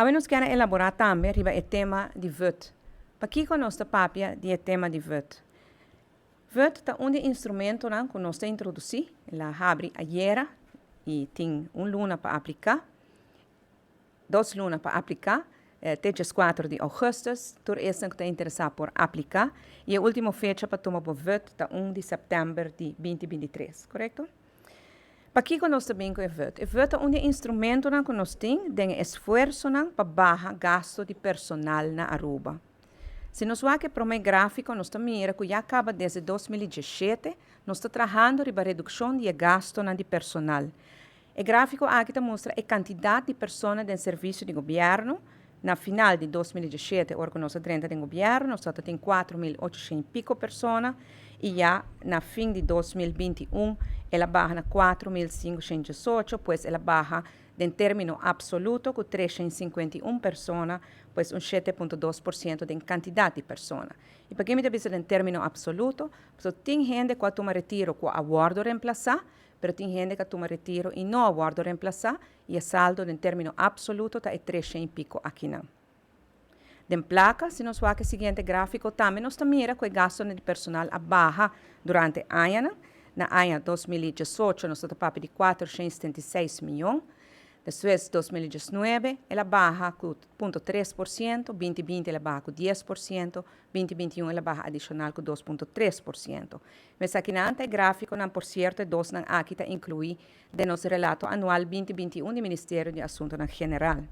Agora nós queremos elaborar também riba o tema de voto. Para que nós papia de tema de voto? Voto é um instrumento que nós temos introduzido. Ela abre ayer e tem luna para aplicar, 2 lunas para aplicar, até 4 de agosto, todo esse que está interessado por aplicar, e a última fecha para tomar o voto é 1 de setembro de 2023, correto? Para que nós também com o voto? O voto é um instrumento que nós temos de esforço para baixar gasto de personal na Aruba. Se nós vamos para o gráfico, nós estamos vendo que já acaba desde 2017, nós estamos trabalhando para a redução de gasto de personal. O gráfico aqui mostra a quantidade de pessoas em serviço de governo. Na final de 2017, agora que nós estamos no governo, nós temos 4.800 e pico pessoas, e já na fim de 2021, ela baixa a 4.518, pois ela baixa em término absoluto com 351 pessoas, pois 7,2% de quantidade de pessoas. E para quem me diz em término absoluto, tem gente que toma retiro com aguardo reemplazar, mas tem gente que toma retiro e não aguardo reemplazar, e o saldo em término absoluto está 300 e pico aqui não. De placa, se nós vamos ao seguinte gráfico, também nós miramos que o gasto de personal baixa durante o ano. Na ano 2018, nós estamos de 476 milhões. Depois, 2019, ela baixa com 0,3%, 2020 ela baixa com 10%, 2021 ela baixa adicional com 2,3%. Mas aqui na gráfico, por certo, dois aqui está incluído de nosso relato anual 2021 do Ministério de Assuntos General.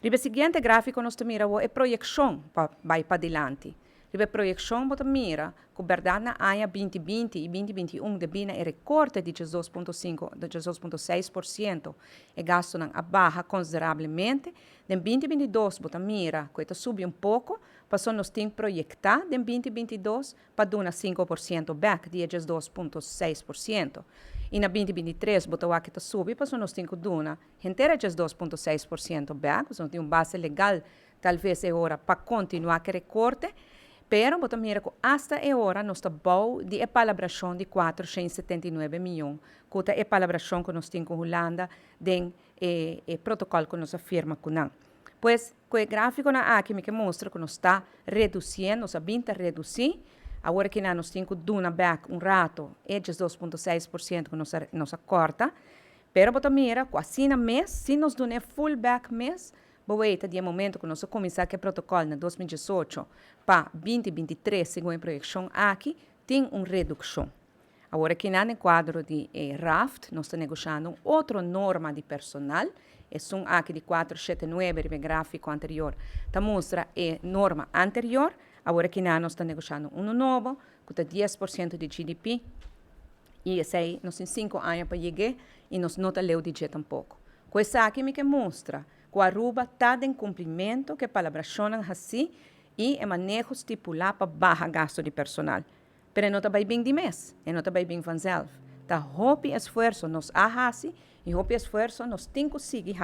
No seguinte gráfico, nós miramos a projeção para adiante. A projeção para mira que verdade na ano 2020 e 2021 devia o recorte de 18,6% e gasto a baixa consideravelmente. Em 2022, para mira que subiu um pouco, passou nós temos projetar em 2022 para dar 5% back de 2,6%. E na 2023, botou que subir, passou nós temos que dar inteira 2,6% back, nós temos base legal, talvez é hora para continuar que recorte. Pero, bota mira que hasta agora nós estamos de epalabração de 479 milhões, que é a epalabração que nós temos com a Holanda, den protocolo que nós afirma com não. Pois, com o gráfico aqui me mostra que nós está reduzindo, nós sabemos reduzir, agora que nós temos que dar back rato, é 2,6% que nós corta, pero bota mira que assim no mês, se nós damos full back mês, boeta de momento que nós começamos o protocolo em 2018 para 2023, segundo a projeção aqui, tem uma redução. Agora, aqui no quadro de RAFT, nós estamos negociando outra norma de personal, é um aqui de 479, o gráfico anterior, que mostra a norma anterior, agora aqui nós estamos negociando um novo, que está 10% de GDP, e esse aí, nós temos 5 anos para chegar, e nós não estamos de jeito tampouco. Com essa aqui me mostra que a Aruba está em cumprimento que a palavra assim e o manejo estipular para baixar gasto de personal. Mas não está bem de mês, não está bem vanzelf. Está roupa esforço nos a e roupa esforço nos temos que seguir